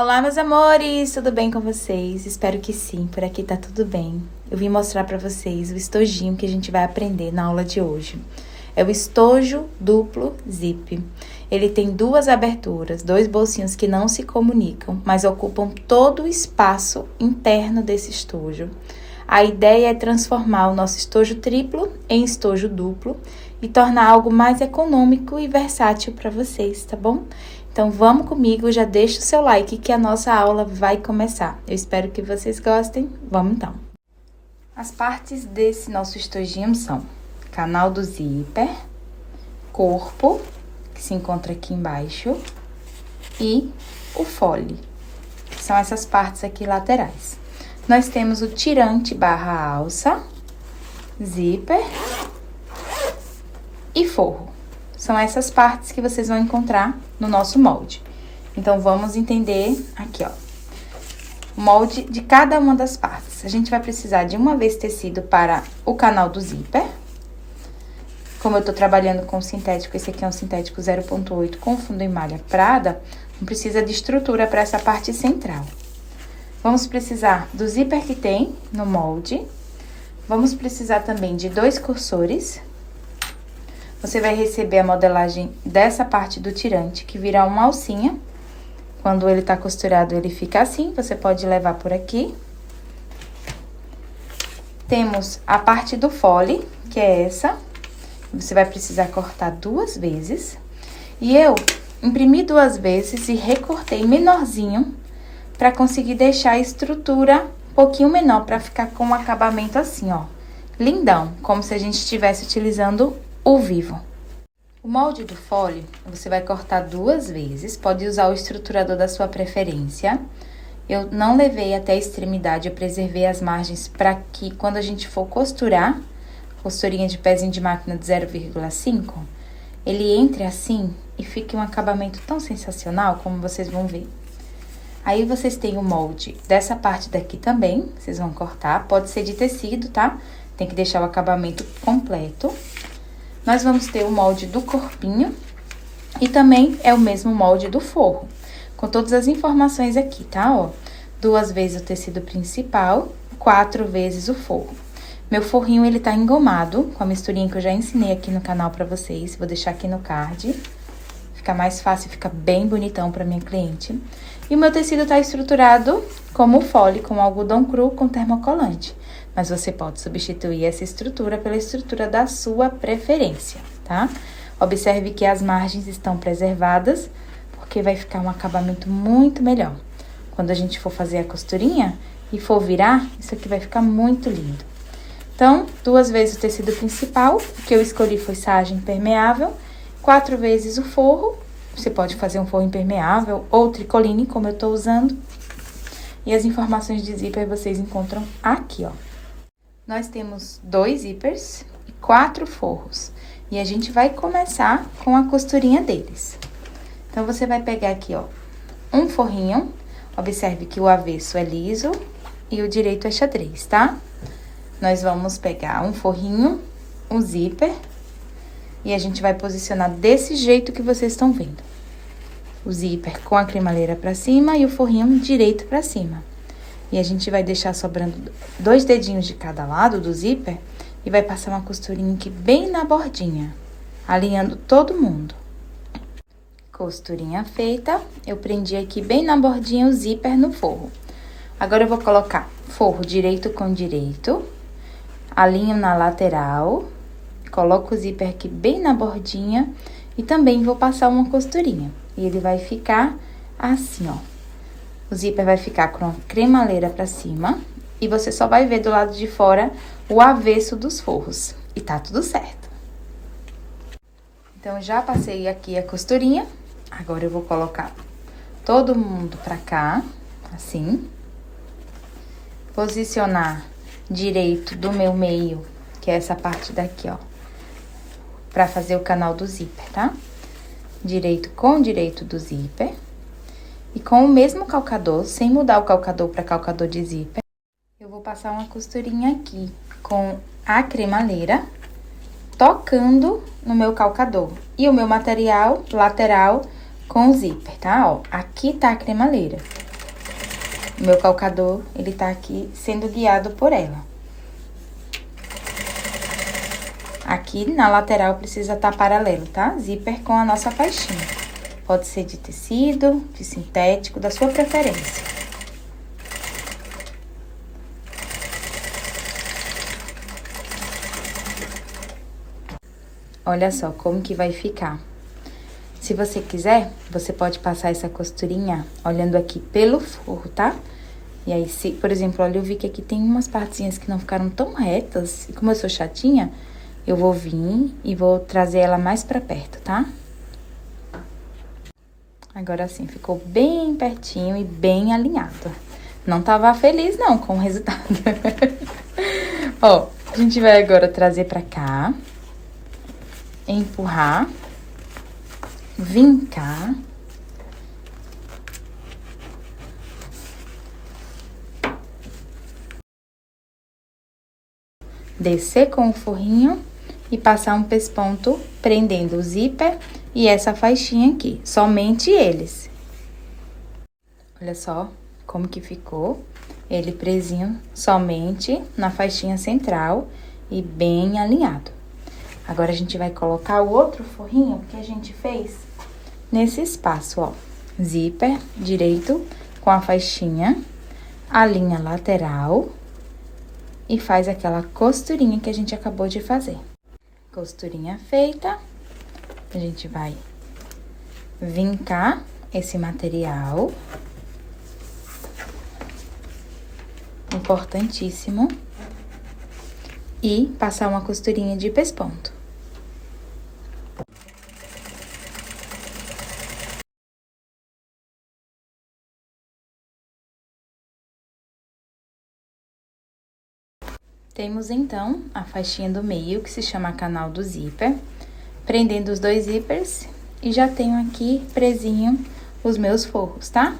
Olá, meus amores, tudo bem com vocês? Espero que sim, por aqui tá tudo bem. Eu vim mostrar pra vocês o estojinho que a gente vai aprender na aula de hoje. É o estojo duplo zip. Ele tem duas aberturas, dois bolsinhos que não se comunicam, mas ocupam todo o espaço interno desse estojo. A ideia é transformar o nosso estojo triplo em estojo duplo e tornar algo mais econômico e versátil para vocês, tá bom? Então, vamos comigo, já deixa o seu like que a nossa aula vai começar. Eu espero que vocês gostem. Vamos então. As partes desse nosso estojinho são canal do zíper, corpo, que se encontra aqui embaixo, e o fole, que são essas partes aqui laterais. Nós temos o tirante barra alça, zíper e forro. São essas partes que vocês vão encontrar no nosso molde. Então, vamos entender aqui, ó, o molde de cada uma das partes. A gente vai precisar de uma vez tecido para o canal do zíper. Como eu tô trabalhando com sintético, esse aqui é um sintético 0.8 com fundo em malha prada, não precisa de estrutura para essa parte central. Vamos precisar do zíper que tem no molde. Vamos precisar também de 2 cursores. Você vai receber a modelagem dessa parte do tirante, que vira uma alcinha. Quando ele tá costurado, ele fica assim, você pode levar por aqui. Temos a parte do fole, que é essa. Você vai precisar cortar 2 vezes. E eu imprimi 2 vezes e recortei menorzinho, para conseguir deixar a estrutura um pouquinho menor, para ficar com um acabamento assim, ó, lindão, como se a gente estivesse utilizando o vivo. O molde do fole, você vai cortar 2 vezes, pode usar o estruturador da sua preferência. Eu não levei até a extremidade, eu preservei as margens para que quando a gente for costurar, costurinha de pezinho de máquina de 0,5, ele entre assim e fique um acabamento tão sensacional, como vocês vão ver. Aí, vocês têm o molde dessa parte daqui também, vocês vão cortar, pode ser de tecido, tá? Tem que deixar o acabamento completo. Nós vamos ter o molde do corpinho e também é o mesmo molde do forro, com todas as informações aqui, tá? Ó, 2 vezes o tecido principal, 4 vezes o forro. Meu forrinho, ele tá engomado, com a misturinha que eu já ensinei aqui no canal pra vocês, vou deixar aqui no card. Fica mais fácil, fica bem bonitão pra minha cliente. E o meu tecido tá estruturado como o fole, com algodão cru com termocolante. Mas você pode substituir essa estrutura pela estrutura da sua preferência, tá? Observe que as margens estão preservadas, porque vai ficar um acabamento muito melhor. Quando a gente for fazer a costurinha e for virar, isso aqui vai ficar muito lindo. Então, 2 vezes o tecido principal, o que eu escolhi foi sarja impermeável, 4 vezes o forro. Você pode fazer um forro impermeável ou tricoline, como eu tô usando. E as informações de zíper vocês encontram aqui, ó. Nós temos 2 zíperes e 4 forros. E a gente vai começar com a costurinha deles. Então, você vai pegar aqui, ó, um forrinho. Observe que o avesso é liso e o direito é xadrez, tá? Nós vamos pegar um forrinho, um zíper, e a gente vai posicionar desse jeito que vocês estão vendo. O zíper com a cremaleira pra cima e o forrinho direito pra cima. E a gente vai deixar sobrando 2 dedinhos de cada lado do zíper e vai passar uma costurinha aqui bem na bordinha, alinhando todo mundo. Costurinha feita, eu prendi aqui bem na bordinha o zíper no forro. Agora, eu vou colocar forro direito com direito, alinho na lateral, coloco o zíper aqui bem na bordinha e também vou passar uma costurinha. E ele vai ficar assim, ó. O zíper vai ficar com a cremaleira pra cima e você só vai ver do lado de fora o avesso dos forros. E tá tudo certo. Então, já passei aqui a costurinha. Agora, eu vou colocar todo mundo pra cá, assim. Posicionar direito do meu meio, que é essa parte daqui, ó, pra fazer o canal do zíper, tá? Direito com direito do zíper. E com o mesmo calcador, sem mudar o calcador para calcador de zíper, eu vou passar uma costurinha aqui com a cremaleira, tocando no meu calcador. E o meu material lateral com o zíper, tá? Ó, aqui tá a cremaleira. O meu calcador, ele tá aqui sendo guiado por ela. Aqui na lateral precisa estar paralelo, tá? Zíper com a nossa faixinha. Pode ser de tecido, de sintético, da sua preferência. Olha só como que vai ficar. Se você quiser, você pode passar essa costurinha olhando aqui pelo forro, tá? E aí, se, por exemplo, olha, eu vi que aqui tem umas partezinhas que não ficaram tão retas. E como eu sou chatinha, eu vou vir e vou trazer ela mais pra perto, tá? Agora sim, ficou bem pertinho e bem alinhado. Não tava feliz, não, com o resultado. Ó, a gente vai agora trazer pra cá. Empurrar. Vincar. Descer com o forrinho e passar um pesponto prendendo o zíper e essa faixinha aqui, somente eles. Olha só como que ficou, ele presinho somente na faixinha central e bem alinhado. Agora, a gente vai colocar o outro forrinho que a gente fez nesse espaço, ó. Zíper direito com a faixinha, a linha lateral e faz aquela costurinha que a gente acabou de fazer. Costurinha feita, a gente vai vincar esse material. Importantíssimo. E passar uma costurinha de pesponto. Temos, então, a faixinha do meio, que se chama canal do zíper, prendendo os dois zíperes, e já tenho aqui presinho os meus forros, tá?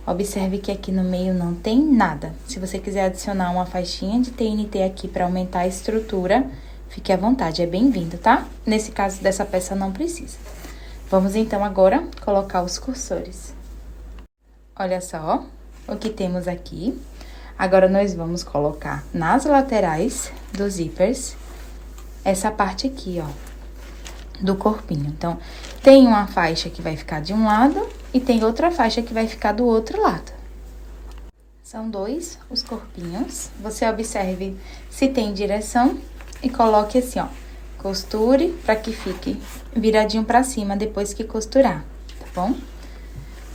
Observe que aqui no meio não tem nada. Se você quiser adicionar uma faixinha de TNT aqui para aumentar a estrutura, fique à vontade, é bem-vindo, tá? Nesse caso dessa peça não precisa. Vamos, então, agora colocar os cursores. Olha só o que temos aqui. Agora, nós vamos colocar nas laterais dos zíperes essa parte aqui, ó, do corpinho. Então, tem uma faixa que vai ficar de um lado e tem outra faixa que vai ficar do outro lado. São dois os corpinhos. Você observe se tem direção e coloque assim, ó, costure para que fique viradinho pra cima depois que costurar, tá bom?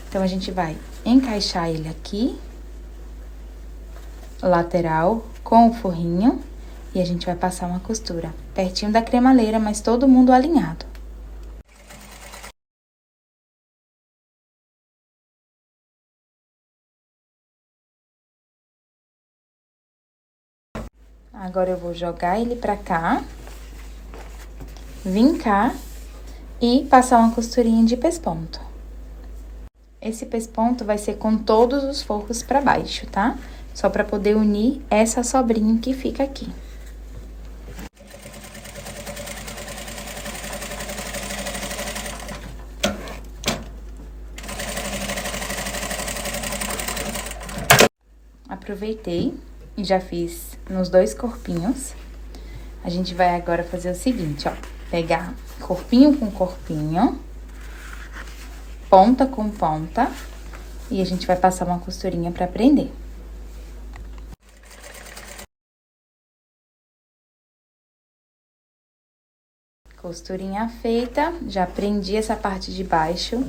Então, a gente vai encaixar ele aqui, lateral, com o forrinho, e a gente vai passar uma costura pertinho da cremaleira, mas todo mundo alinhado. Agora, eu vou jogar ele pra cá, vincar e passar uma costurinha de pesponto. Esse pesponto vai ser com todos os forros pra baixo, tá? Só pra poder unir essa sobrinha que fica aqui. Aproveitei e já fiz nos dois corpinhos. A gente vai agora fazer o seguinte, ó. Pegar corpinho com corpinho, ponta com ponta, e a gente vai passar uma costurinha pra prender. Costurinha feita, já prendi essa parte de baixo.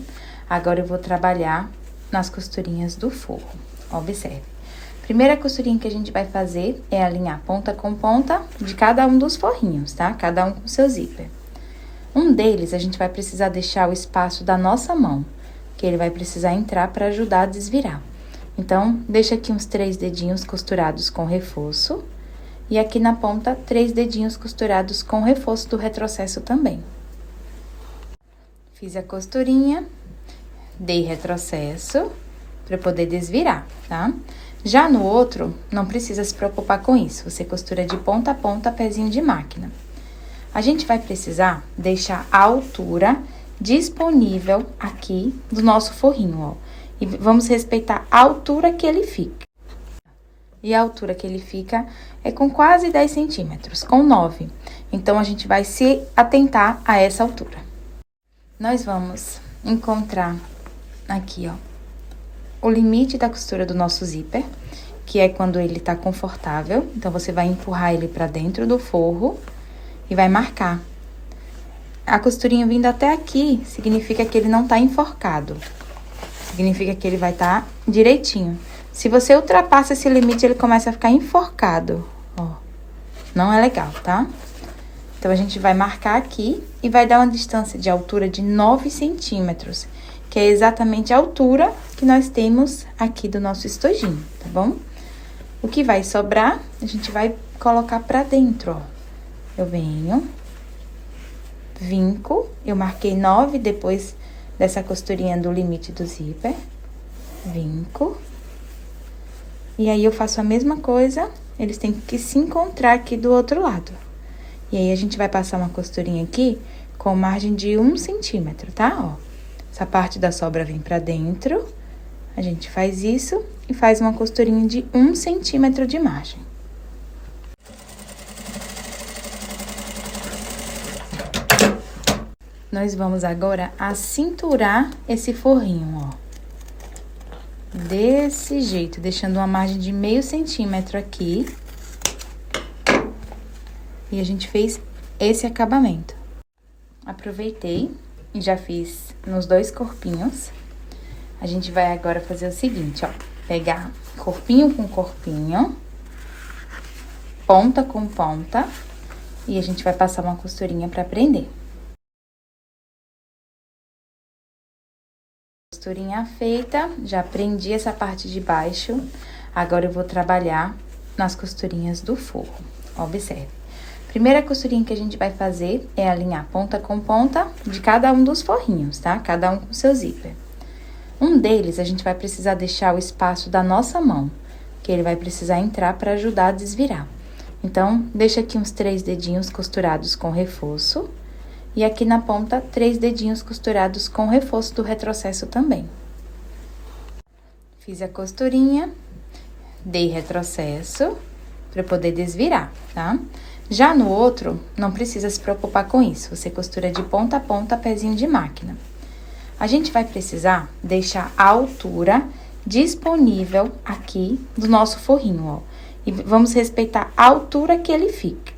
Agora, eu vou trabalhar nas costurinhas do forro. Observe. Primeira costurinha que a gente vai fazer é alinhar ponta com ponta de cada um dos forrinhos, tá? Cada um com seu zíper. Um deles, a gente vai precisar deixar o espaço da nossa mão, que ele vai precisar entrar para ajudar a desvirar. Então, deixa aqui uns 3 dedinhos costurados com reforço. E aqui na ponta, 3 dedinhos costurados com reforço do retrocesso também. Fiz a costurinha, dei retrocesso para poder desvirar, tá? Já no outro, não precisa se preocupar com isso. Você costura de ponta a ponta, pezinho de máquina. A gente vai precisar deixar a altura disponível aqui do nosso forrinho, ó. E vamos respeitar a altura que ele fica. E a altura que ele fica é com quase 10 centímetros, com 9. Então, a gente vai se atentar a essa altura. Nós vamos encontrar aqui, ó, o limite da costura do nosso zíper, que é quando ele tá confortável. Então, você vai empurrar ele pra dentro do forro e vai marcar. A costurinha vindo até aqui significa que ele não tá enforcado. Significa que ele vai tá direitinho. Se você ultrapassa esse limite, ele começa a ficar enforcado, ó. Não é legal, tá? Então, a gente vai marcar aqui e vai dar uma distância de altura de 9 centímetros, que é exatamente a altura que nós temos aqui do nosso estojinho, tá bom? O que vai sobrar, a gente vai colocar pra dentro, ó. Eu venho, vinco, eu marquei 9 depois dessa costurinha do limite do zíper, vinco. E aí, eu faço a mesma coisa, eles têm que se encontrar aqui do outro lado. E aí, a gente vai passar uma costurinha aqui com margem de 1 centímetro, tá? Ó, essa parte da sobra vem pra dentro, a gente faz isso e faz uma costurinha de 1 centímetro de margem. Nós vamos agora acinturar esse forrinho, ó. Desse jeito, deixando uma margem de meio centímetro aqui. E a gente fez esse acabamento. Aproveitei e já fiz nos 2 corpinhos. A gente vai agora fazer o seguinte, ó. Pegar corpinho com corpinho, ponta com ponta, e a gente vai passar uma costurinha pra prender. Costurinha feita, já prendi essa parte de baixo. Agora, eu vou trabalhar nas costurinhas do forro. Observe. Primeira costurinha que a gente vai fazer é alinhar ponta com ponta de cada um dos forrinhos, tá? Cada um com seu zíper. Um deles, a gente vai precisar deixar o espaço da nossa mão, que ele vai precisar entrar para ajudar a desvirar. Então, deixa aqui uns 3 dedinhos costurados com reforço. E aqui na ponta, 3 dedinhos costurados com reforço do retrocesso também. Fiz a costurinha, dei retrocesso para poder desvirar, tá? Já no outro, não precisa se preocupar com isso. Você costura de ponta a ponta, pezinho de máquina. A gente vai precisar deixar a altura disponível aqui do nosso forrinho, ó. E vamos respeitar a altura que ele fica.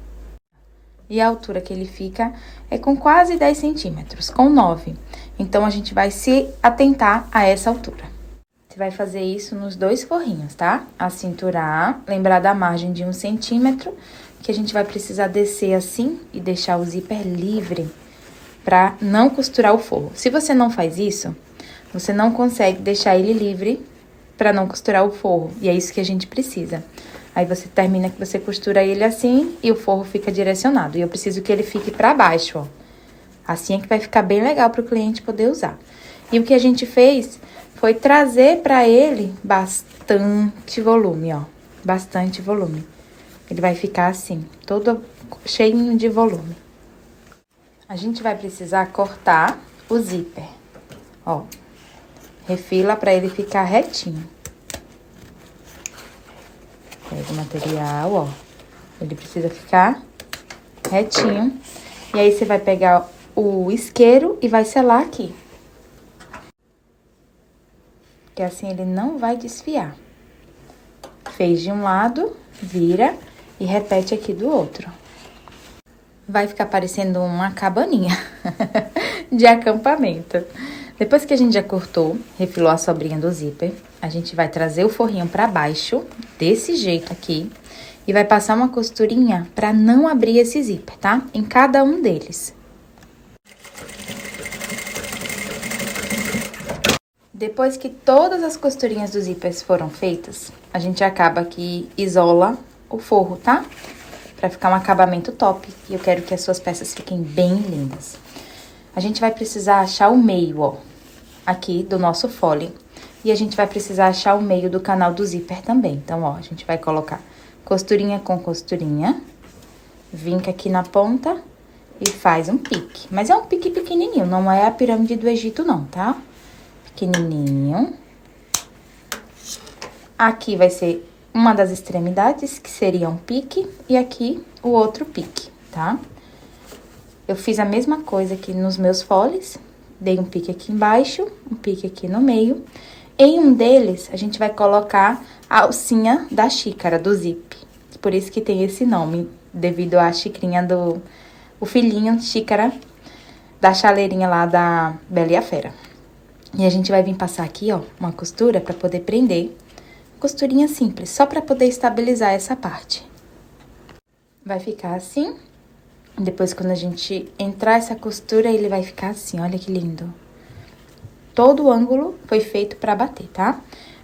E a altura que ele fica é com quase 10 centímetros, com 9. Então, a gente vai se atentar a essa altura. Você vai fazer isso nos 2 forrinhos, tá? Acinturar, lembrar da margem de 1 centímetro, que a gente vai precisar descer assim e deixar o zíper livre pra não costurar o forro. Se você não faz isso, você não consegue deixar ele livre pra não costurar o forro. E é isso que a gente precisa. Aí, você termina que você costura ele assim e o forro fica direcionado. E eu preciso que ele fique pra baixo, ó. Assim é que vai ficar bem legal pro cliente poder usar. E o que a gente fez foi trazer pra ele bastante volume, ó. Bastante volume. Ele vai ficar assim, todo cheinho de volume. A gente vai precisar cortar o zíper, ó. Refila pra ele ficar retinho. Pega o material, ó. Ele precisa ficar retinho. E aí, você vai pegar o isqueiro e vai selar aqui. Que assim ele não vai desfiar. Fez de um lado, vira e repete aqui do outro. Vai ficar parecendo uma cabaninha de acampamento. Depois que a gente já cortou, refilou a sobrinha do zíper, a gente vai trazer o forrinho pra baixo, desse jeito aqui, e vai passar uma costurinha pra não abrir esse zíper, tá? Em cada um deles. Depois que todas as costurinhas dos zíperes foram feitas, a gente acaba que isola o forro, tá? Pra ficar um acabamento top. E eu quero que as suas peças fiquem bem lindas. A gente vai precisar achar o meio, ó, aqui do nosso fole. E a gente vai precisar achar o meio do canal do zíper também. Então, ó, a gente vai colocar costurinha com costurinha, vinca aqui na ponta e faz um pique. Mas é um pique pequenininho, não é a pirâmide do Egito não, tá? Pequenininho. Aqui vai ser uma das extremidades, que seria um pique, e aqui o outro pique, tá? Eu fiz a mesma coisa aqui nos meus foles, dei um pique aqui embaixo, um pique aqui no meio. Em um deles, a gente vai colocar a alcinha da xícara, do zip. Por isso que tem esse nome, devido à xicrinha o filhinho xícara da chaleirinha lá da Bela e a Fera. E a gente vai vir passar aqui, ó, uma costura pra poder prender. Costurinha simples, só pra poder estabilizar essa parte. Vai ficar assim. Depois, quando a gente entrar essa costura, ele vai ficar assim, olha que lindo. Todo o ângulo foi feito pra bater, tá?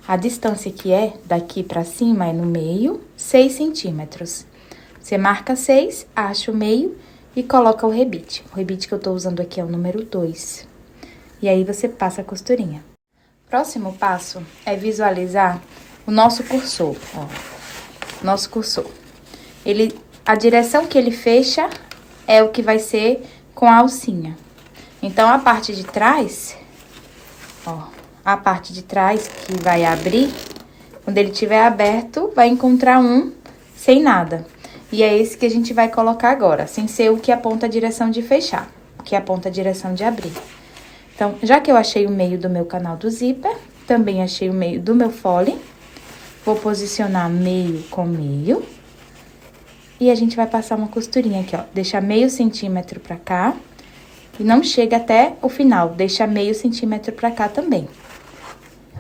A distância que é daqui pra cima é no meio, 6 centímetros. Você marca 6, acha o meio e coloca o rebite. O rebite que eu tô usando aqui é o número 2. E aí, você passa a costurinha. Próximo passo é visualizar o nosso cursor, ó. Nosso cursor. A direção que ele fecha é o que vai ser com a alcinha. Então, a parte de trás, ó, a parte de trás que vai abrir, quando ele tiver aberto, vai encontrar um sem nada. E é esse que a gente vai colocar agora, sem ser o que aponta a direção de fechar, o que aponta a direção de abrir. Então, já que eu achei o meio do meu canal do zíper, também achei o meio do meu fole, vou posicionar meio com meio. E a gente vai passar uma costurinha aqui, ó. Deixa meio centímetro pra cá. E não chega até o final. Deixa meio centímetro pra cá também.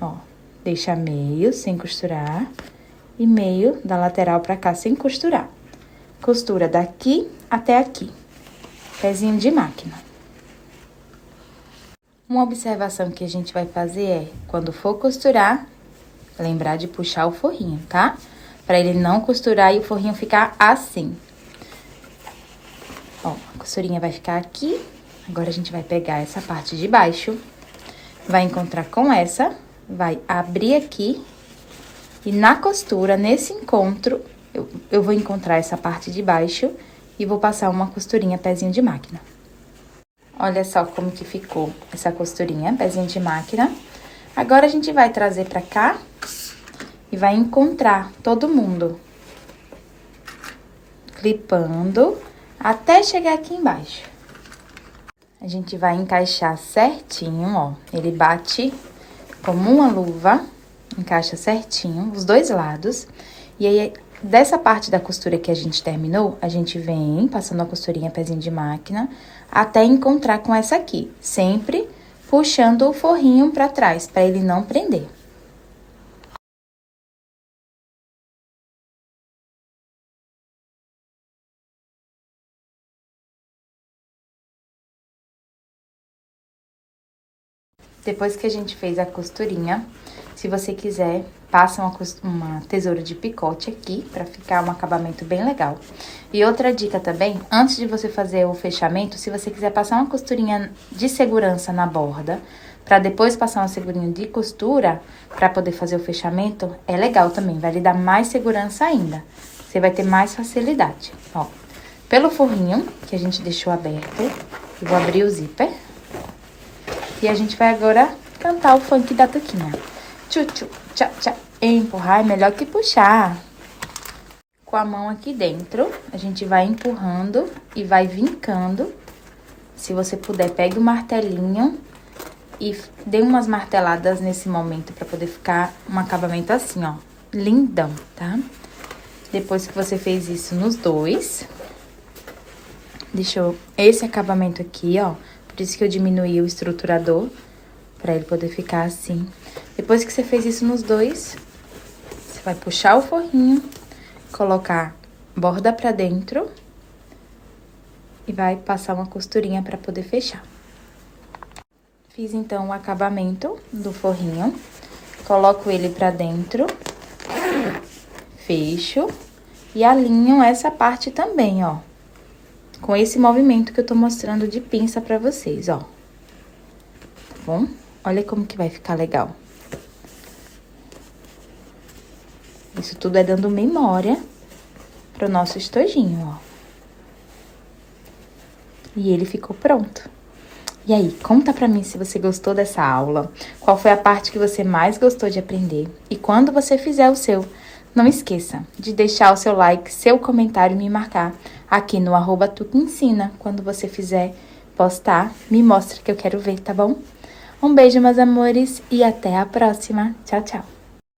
Ó. Deixa meio sem costurar. E meio da lateral pra cá sem costurar. Costura daqui até aqui. Pezinho de máquina. Uma observação que a gente vai fazer é, quando for costurar, lembrar de puxar o forrinho, tá? Pra ele não costurar e o forrinho ficar assim. Ó, a costurinha vai ficar aqui. Agora, a gente vai pegar essa parte de baixo, vai encontrar com essa, vai abrir aqui. E na costura, nesse encontro, eu vou encontrar essa parte de baixo e vou passar uma costurinha pezinho de máquina. Olha só como que ficou essa costurinha, pezinho de máquina. Agora, a gente vai trazer pra cá. E vai encontrar todo mundo, clipando, até chegar aqui embaixo. A gente vai encaixar certinho, ó. Ele bate como uma luva, encaixa certinho, os dois lados. E aí, dessa parte da costura que a gente terminou, a gente vem passando a costurinha pezinho de máquina, até encontrar com essa aqui. Sempre puxando o forrinho pra trás, pra ele não prender. Depois que a gente fez a costurinha, se você quiser, passa uma tesoura de picote aqui, pra ficar um acabamento bem legal. E outra dica também, antes de você fazer o fechamento, se você quiser passar uma costurinha de segurança na borda, pra depois passar uma segurinha de costura, pra poder fazer o fechamento, é legal também, vai lhe dar mais segurança ainda. Você vai ter mais facilidade, ó. Pelo forrinho, que a gente deixou aberto, eu vou abrir o zíper. E a gente vai agora cantar o funk da Tuquinha. Tchu-tchu, tchá-tchá. Empurrar é melhor que puxar. Com a mão aqui dentro, a gente vai empurrando e vai vincando. Se você puder, pegue o martelinho e dê umas marteladas nesse momento pra poder ficar um acabamento assim, ó. Lindão, tá? Depois que você fez isso nos dois, deixou esse acabamento aqui, ó. Por isso que eu diminuí o estruturador, pra ele poder ficar assim. Depois que você fez isso nos dois, você vai puxar o forrinho, colocar borda pra dentro e vai passar uma costurinha pra poder fechar. Fiz, então, o acabamento do forrinho, coloco ele pra dentro, fecho e alinho essa parte também, ó. Com esse movimento que eu tô mostrando de pinça pra vocês, ó. Tá bom? Olha como que vai ficar legal. Isso tudo é dando memória pro nosso estojinho, ó. E ele ficou pronto. E aí, conta pra mim se você gostou dessa aula, qual foi a parte que você mais gostou de aprender. E quando você fizer o seu, não esqueça de deixar o seu like, seu comentário e me marcar aqui no @tuqueensina. Quando você fizer postar, me mostra que eu quero ver, tá bom? Um beijo, meus amores, e até a próxima. Tchau, tchau!